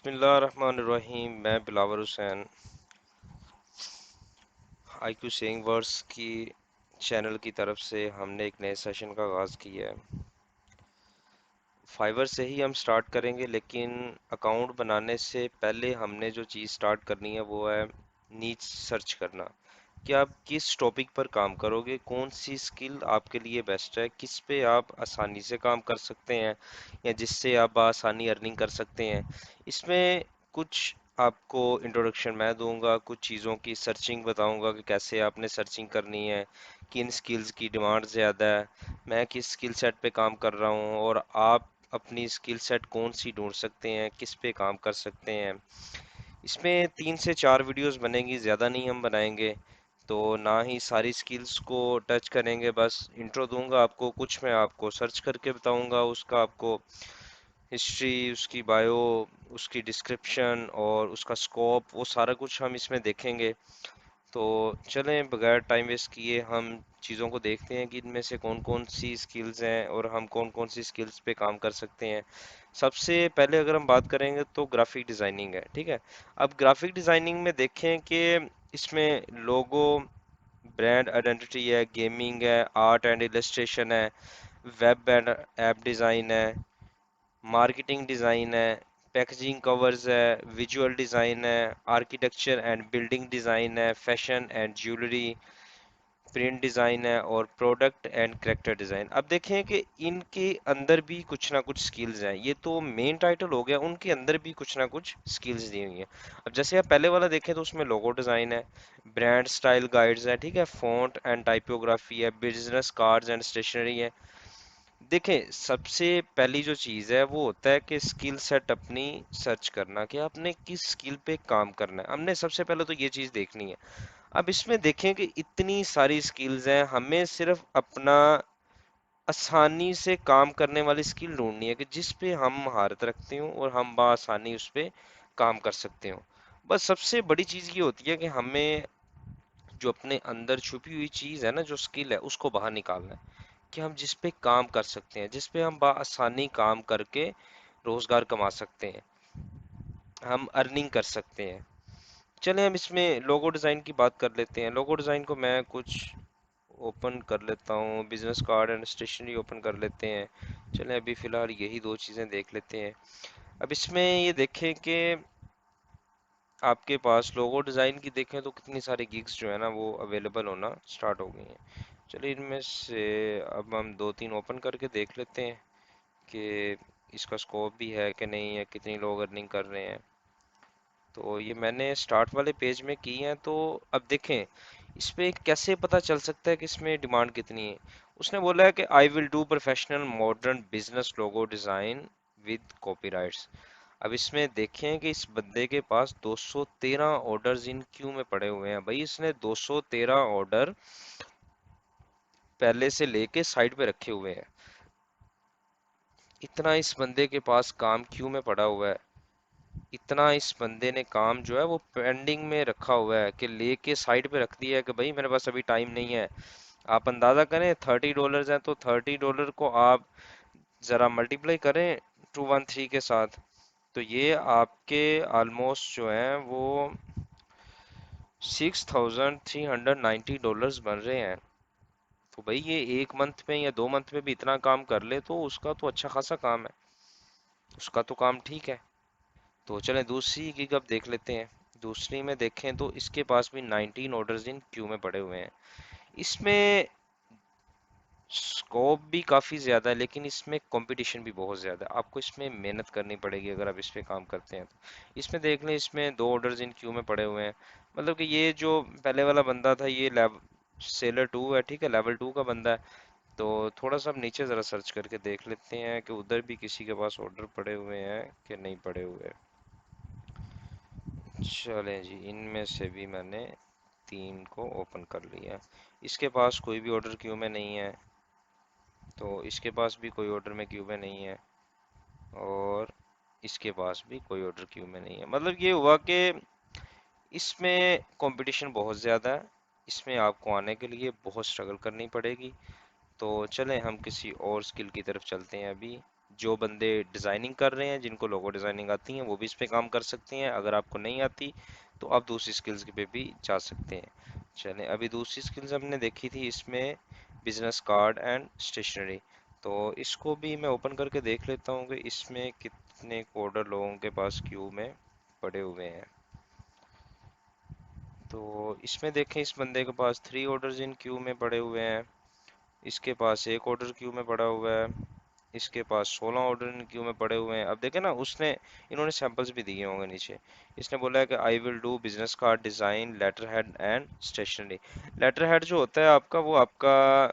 बिस्मिल्लाहिर्रहमानिर्रहीम। मैं Bilawal Hussain IQ saying words की चैनल की तरफ से हमने एक नए सेशन का आगाज़ किया है। फाइवर से ही हम स्टार्ट करेंगे, लेकिन अकाउंट बनाने से पहले हमने जो चीज़ स्टार्ट करनी है वो है नीच सर्च करना कि आप किस टॉपिक पर काम करोगे, कौन सी स्किल आपके लिए बेस्ट है, किस पे आप आसानी से काम कर सकते हैं या जिससे आप आसानी अर्निंग कर सकते हैं। इसमें कुछ आपको इंट्रोडक्शन मैं दूंगा, कुछ चीज़ों की सर्चिंग बताऊंगा कि कैसे आपने सर्चिंग करनी है, किन स्किल्स की डिमांड ज़्यादा है, मैं किस स्किल सेट पे काम कर रहा हूँ और आप अपनी स्किल सेट कौन सी ढूंढ सकते हैं, किस पे काम कर सकते हैं। इसमें 3 से 4 वीडियोस बनेंगी, ज़्यादा नहीं हम बनाएंगे। तो ना ही सारी स्किल्स को टच करेंगे, बस इंट्रो दूंगा आपको, कुछ मैं आपको सर्च करके बताऊंगा, उसका आपको हिस्ट्री, उसकी बायो, उसकी डिस्क्रिप्शन और उसका स्कोप, वो सारा कुछ हम इसमें देखेंगे। तो चलें बगैर टाइम वेस्ट किए हम चीज़ों को देखते हैं कि इनमें से कौन कौन सी स्किल्स हैं और हम कौन कौन सी स्किल्स पे काम कर सकते हैं। सबसे पहले अगर हम बात करेंगे तो ग्राफिक डिज़ाइनिंग है, ठीक है। अब ग्राफिक डिज़ाइनिंग में देखें कि इसमें लोगो, ब्रांड आइडेंटिटी है, गेमिंग है, आर्ट एंड इलस्ट्रेशन है, वेब एंड ऐप डिज़ाइन है, मार्केटिंग डिज़ाइन है, पैकेजिंग कवर्स है, विजुअल डिज़ाइन है, आर्किटेक्चर एंड बिल्डिंग डिज़ाइन है, fashion and jewellery, print design है और प्रोडक्ट एंड कैरेक्टर डिज़ाइन। अब देखें कि इनके अंदर भी कुछ ना कुछ स्किल्स हैं। ये तो मेन टाइटल हो गया, उनके अंदर भी कुछ ना कुछ स्किल्स दी हुई हैं। अब जैसे आप पहले वाला देखें तो उसमें लोगो डिज़ाइन है, ब्रांड स्टाइल गाइड्स है, ठीक है, फॉन्ट एंड टाइपोग्राफी है, बिजनेस कार्ड्स एंड स्टेशनरी है। देखें, सबसे पहली जो चीज़ है वो होता है कि स्किल सेट अपनी सर्च करना कि आपने किस स्किल पे काम करना है। हमने सबसे पहले तो ये चीज़ देखनी है। अब इसमें देखें कि इतनी सारी स्किल्स हैं, हमें सिर्फ अपना आसानी से काम करने वाली स्किल ढूंढनी है कि जिस पे हम महारत रखते हो और हम बआसानी उस पे काम कर सकते हो। बस सबसे बड़ी चीज़ ये होती है कि हमें जो अपने अंदर छुपी हुई चीज़ है ना, जो स्किल है, उसको बाहर निकालना है कि हम जिस पे काम कर सकते हैं, जिस पे हम बआसानी काम करके रोजगार कमा सकते हैं, हम अर्निंग कर सकते हैं। चलें हम इसमें लोगो डिज़ाइन की बात कर लेते हैं। लोगो डिज़ाइन को मैं कुछ ओपन कर लेता हूँ, business card and stationery open कर लेते हैं। चलें अभी फ़िलहाल यही दो चीज़ें देख लेते हैं। अब इसमें ये देखें कि आपके पास लोगो डिज़ाइन की देखें तो कितनी सारी गिग्स जो है ना वो अवेलेबल होना स्टार्ट हो गई हैं। चलिए इनमें से अब हम 2-3 ओपन करके देख लेते हैं कि इसका स्कोप भी है कि नहीं है, कितनी लोग अर्निंग कर रहे हैं। तो ये मैंने स्टार्ट वाले पेज में की है। तो अब देखें इस पे कैसे पता चल सकता है कि इसमें डिमांड कितनी है। उसने बोला है कि I will do professional modern business logo design with copyrights. अब इसमें देखें कि इस बंदे के पास 213 ऑर्डर्स इन क्यू में पड़े हुए हैं। भाई इसने 213 ऑर्डर पहले से लेके साइड पे रखे हुए हैं। इतना इस बंदे के पास काम क्यू में पड़ा हुआ है, इतना इस बंदे ने काम जो है वो पेंडिंग में रखा हुआ है कि लेके साइड पे रख दिया है कि भाई मेरे पास अभी टाइम नहीं है। आप अंदाज़ा करें, $30 हैं तो $30 को आप ज़रा मल्टीप्लाई करें 213 के साथ, तो ये आपके ऑलमोस्ट जो है वो $6,390 बन रहे हैं। तो भाई ये एक मंथ में या 2 मंथ में भी इतना काम कर ले तो उसका तो अच्छा खासा काम है, उसका तो काम ठीक है। तो चलें दूसरी गिग अब देख लेते हैं। दूसरी में देखें तो इसके पास भी 19 ऑर्डर्स इन क्यू में पड़े हुए हैं। इसमें स्कोप भी काफ़ी ज़्यादा है, लेकिन इसमें कंपटीशन भी बहुत ज़्यादा है। आपको इसमें मेहनत करनी पड़ेगी अगर आप इस पे काम करते हैं तो। इसमें देख लें, इसमें 2 ऑर्डर्स इन क्यू में पड़े हुए हैं। मतलब कि ये जो पहले वाला बंदा था ये लेवल सेलर 2 है, ठीक है, लेवल 2 का बंदा है। तो थोड़ा सा अब नीचे ज़रा सर्च करके देख लेते हैं कि उधर भी किसी के पास ऑर्डर पड़े हुए हैं कि नहीं पड़े हुए। चलें जी, इनमें से भी मैंने 3 को ओपन कर लिया। इसके पास कोई भी ऑर्डर क्यू में नहीं है, तो इसके पास भी कोई ऑर्डर में क्यू में नहीं है और इसके पास भी कोई ऑर्डर क्यू में नहीं है। मतलब ये हुआ कि इसमें कंपटीशन बहुत ज़्यादा है, इसमें आपको आने के लिए बहुत स्ट्रगल करनी पड़ेगी। तो चलें हम किसी और स्किल की तरफ चलते हैं अभी, जो बंदे डिज़ाइनिंग कर रहे हैं, जिनको लोगो डिज़ाइनिंग आती है, वो भी इस पे काम कर सकती हैं। अगर आपको नहीं आती तो आप दूसरी स्किल्स पे भी जा सकते हैं। चलें, अभी दूसरी स्किल्स हमने देखी थी इसमें बिजनेस कार्ड एंड स्टेशनरी। तो इसको भी मैं ओपन करके देख लेता हूँ कि इसमें कितने कोडर लोगों के पास क्यू में पड़े हुए हैं। तो इसमें देखें, इस बंदे के पास 3 ऑर्डर्स इन क्यू में पड़े हुए हैं, इसके पास 1 ऑर्डर क्यू में पड़ा हुआ है, इसके पास 16 ऑर्डर इन क्यू में पड़े हुए हैं। अब देखें ना, उसने इन्होंने सैंपल्स भी दिए होंगे नीचे। इसने बोला है कि I will do business card design, letter head and stationery. Letter head जो होता है आपका, वो आपका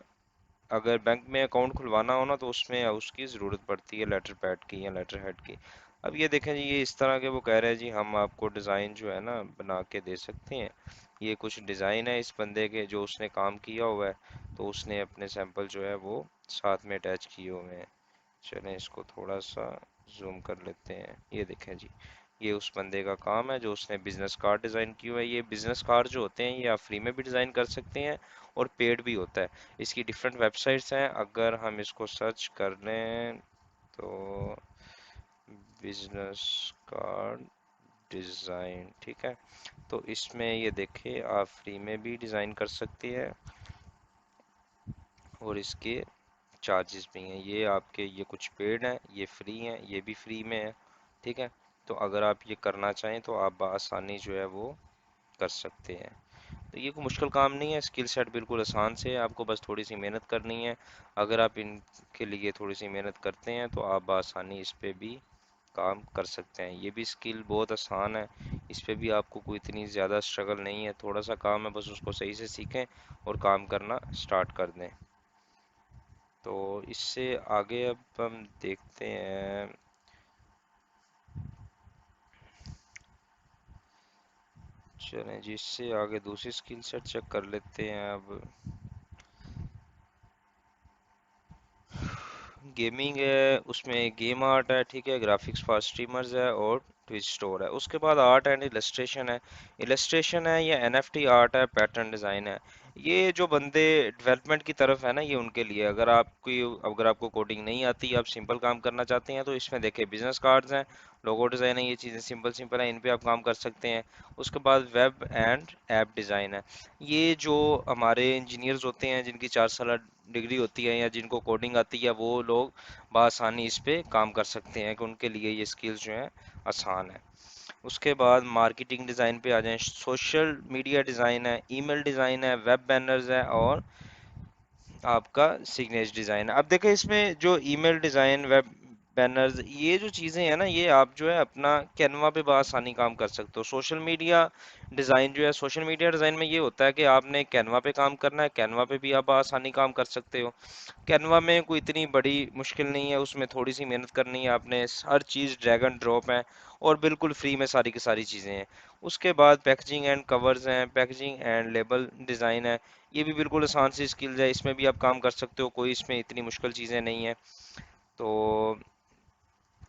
अगर बैंक में अकाउंट खुलवाना हो ना, तो उसमें उसकी ज़रूरत पड़ती है लेटर पैड की या लेटर हेड की। अब ये देखें जी, ये इस तरह के वो कह रहे हैं जी, हम आपको डिज़ाइन जो है ना बना के दे सकते हैं। ये कुछ डिज़ाइन है इस बंदे के जो उसने काम किया हुआ है, तो उसने अपने सैंपल जो है वो साथ में अटैच किए हुए हैं। चलें, इसको थोड़ा सा जूम कर लेते हैं। ये देखें जी, ये उस बंदे का काम है जो उसने बिजनेस कार्ड डिज़ाइन किया हुआ है। ये बिजनेस कार्ड जो होते हैं, ये आप फ्री में भी डिज़ाइन कर सकते हैं और पेड भी होता है। इसकी डिफरेंट वेबसाइट्स हैं, अगर हम इसको सर्च कर लें तो बिजनेस कार्ड डिज़ाइन, ठीक है। तो इसमें ये देखिए, आप फ्री में भी डिज़ाइन कर सकते हैं और इसके चार्जेस भी हैं। ये आपके, ये कुछ पेड हैं, ये फ्री हैं, ये भी फ्री में है, ठीक है। तो अगर आप ये करना चाहें तो आप बआसानी जो है वो कर सकते हैं। तो ये कोई मुश्किल काम नहीं है, स्किल सेट बिल्कुल आसान से है, आपको बस थोड़ी सी मेहनत करनी है। अगर आप इनके लिए थोड़ी सी मेहनत करते हैं तो आप बआसानी इस पे भी काम कर सकते हैं। ये भी स्किल बहुत आसान है, इस पे भी आपको कोई इतनी ज़्यादा स्ट्रगल नहीं है, थोड़ा सा काम है, बस उसको सही से सीखें और काम करना स्टार्ट कर दें। तो इससे आगे अब हम देखते हैं। चलें जी, इससे आगे दूसरी स्किल सेट चेक कर लेते हैं अब। गेमिंग है, उसमें गेम आर्ट है, ठीक है, ग्राफिक्स फॉर स्ट्रीमर्स है और ट्विच स्टोर है। उसके बाद आर्ट एंड इलस्ट्रेशन है। इलस्ट्रेशन है या एनएफटी आर्ट है, पैटर्न डिज़ाइन है। ये जो बंदे डेवलपमेंट की तरफ है ना, ये उनके लिए। अगर आपको कोडिंग नहीं आती, आप सिंपल काम करना चाहते हैं, तो इसमें देखिए बिजनेस कार्ड्स हैं, लोगो डिज़ाइन है, ये चीज़ें सिंपल सिंपल हैं, इन पे आप काम कर सकते हैं। उसके बाद वेब एंड ऐप डिज़ाइन है। ये जो हमारे इंजीनियर्स होते हैं, जिनकी 4 साल डिग्री होती है या जिनको कोडिंग आती है, वो लोग बआसानी इस पे काम कर सकते हैं, कि उनके लिए ये स्किल्स जो हैं आसान है। उसके बाद मार्केटिंग डिज़ाइन पे आ जाएं, सोशल मीडिया डिज़ाइन है, ईमेल डिज़ाइन है, वेब बैनर्स है और आपका सिग्नेचर डिज़ाइन है। अब देखें, इसमें जो ईमेल डिज़ाइन, वेब बैनर्स, ये जो चीज़ें हैं ना, ये आप जो है अपना कैनवा पे बआसानी काम कर सकते हो। सोशल मीडिया डिज़ाइन जो है, सोशल मीडिया डिज़ाइन में ये होता है कि आपने कैनवा पे काम करना है, कैनवा पे भी आप बआसानी काम कर सकते हो। कैनवा में कोई इतनी बड़ी मुश्किल नहीं है, उसमें थोड़ी सी मेहनत करनी है आपने, हर चीज़ ड्रैग एंड ड्रॉप है और बिल्कुल फ्री में सारी की सारी चीज़ें हैं। उसके बाद पैकेजिंग एंड कवर्स हैं, पैकेजिंग एंड लेबल डिज़ाइन है। ये भी बिल्कुल आसान सी स्किल्स है, इसमें भी आप काम कर सकते हो, कोई इसमें इतनी मुश्किल चीज़ें नहीं है। तो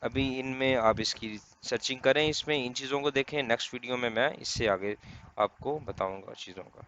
अभी इनमें आप इसकी सर्चिंग करें, इसमें इन चीज़ों को देखें। नेक्स्ट वीडियो में मैं इससे आगे आपको बताऊंगा चीज़ों का।